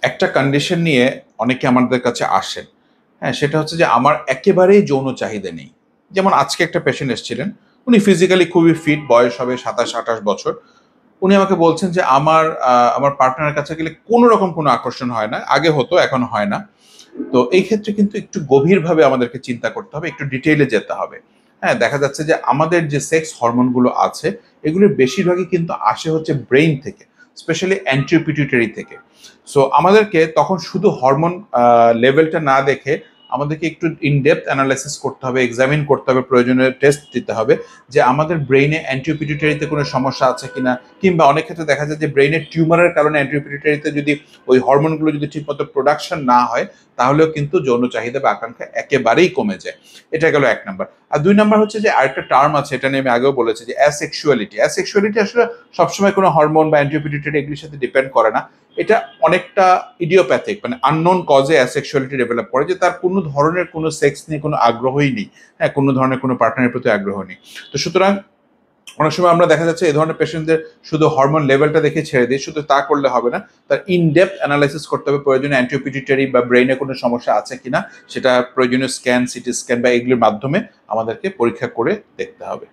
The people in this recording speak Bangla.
একটা কন্ডিশন নিয়ে অনেকে আমাদের কাছে আসেন। হ্যাঁ, সেটা হচ্ছে যে আমার একেবারেই যৌন চাহিদা নেই। যেমন আজকে একটা পেশেন্ট এসেছিলেন, উনি ফিজিক্যালি খুবই ফিট, বয়স হবে 27-28 বছর। উনি আমাকে বলছেন যে আমার পার্টনারের কাছে গেলে কোনো রকম কোনো আকর্ষণ হয় না, আগে হতো এখন হয় না। তো এই ক্ষেত্রে কিন্তু একটু গভীরভাবে আমাদেরকে চিন্তা করতে হবে, একটু ডিটেইলে যেতে হবে। হ্যাঁ, দেখা যাচ্ছে যে আমাদের যে সেক্স হরমোনগুলো আছে এগুলোর বেশিরভাগই কিন্তু আসে হচ্ছে ব্রেইন থেকে, স্পেশালি অ্যান্টিরিও পিটুইটারি থেকে। সো আমাদেরকে তখন শুধু হরমোন লেভেলটা না দেখে আমাদেরকে একটু ইনডেপথ অ্যানালাইসিস করতে হবে, এক্সামিন করতে হবে, প্রয়োজনীয় টেস্ট দিতে হবে যে আমাদের ব্রেইনে অ্যান্টিরিও পিটুইটারিতে কোনো সমস্যা আছে কিনা, কিংবা অনেক ক্ষেত্রে দেখা যায় যে ব্রেইনের টিউমারের কারণে অ্যান্টিরিও পিটুইটারিতে যদি ওই হরমোনগুলো যদি ঠিকমতো প্রোডাকশন না হয় তাহলেও কিন্তু যৌন চাহিদা বা আকাঙ্ক্ষা একেবারেই কমে যায়। এটা গেল 1 নাম্বার। আর 2 নাম্বার হচ্ছে যে আরেকটা টার্ম আছে, এটা নিয়ে আমি আগেও বলেছি, যে অ্যাসেক্সুয়ালিটি। অ্যাসেক্সুয়ালিটি আসলে সবসময় কোনো হরমোন বা অ্যান্টিরিও পিটুইটারি এগুলির সাথে ডিপেন্ড করে না। এটা অনেকটা ইডিওপ্যাথিক, মানে আননোন কজে অ্যাসেক্সুয়ালিটি ডেভেলপ করে, যে তার কোনো ধরনের কোনো সেক্স নিয়ে কোনো আগ্রহই নেই। হ্যাঁ, কোনো ধরনের কোনো পার্টনারের প্রতি আগ্রহ নেই। তো সুতরাং অনেক সময় আমরা দেখা যাচ্ছে এই ধরনের পেশেন্টদের শুধু হরমোন লেভেলটা দেখে ছেড়ে দিই, শুধু তা করলে হবে না, তার ইনডেপথ অ্যানালাইসিস করতে হবে, প্রয়োজনে অ্যান্টিরিও পিটুইটারি বা ব্রেইনে কোনো সমস্যা আছে কিনা সেটা প্রয়োজনীয় স্ক্যান, সিটি স্ক্যান বা এগুলির মাধ্যমে আমাদেরকে পরীক্ষা করে দেখতে হবে।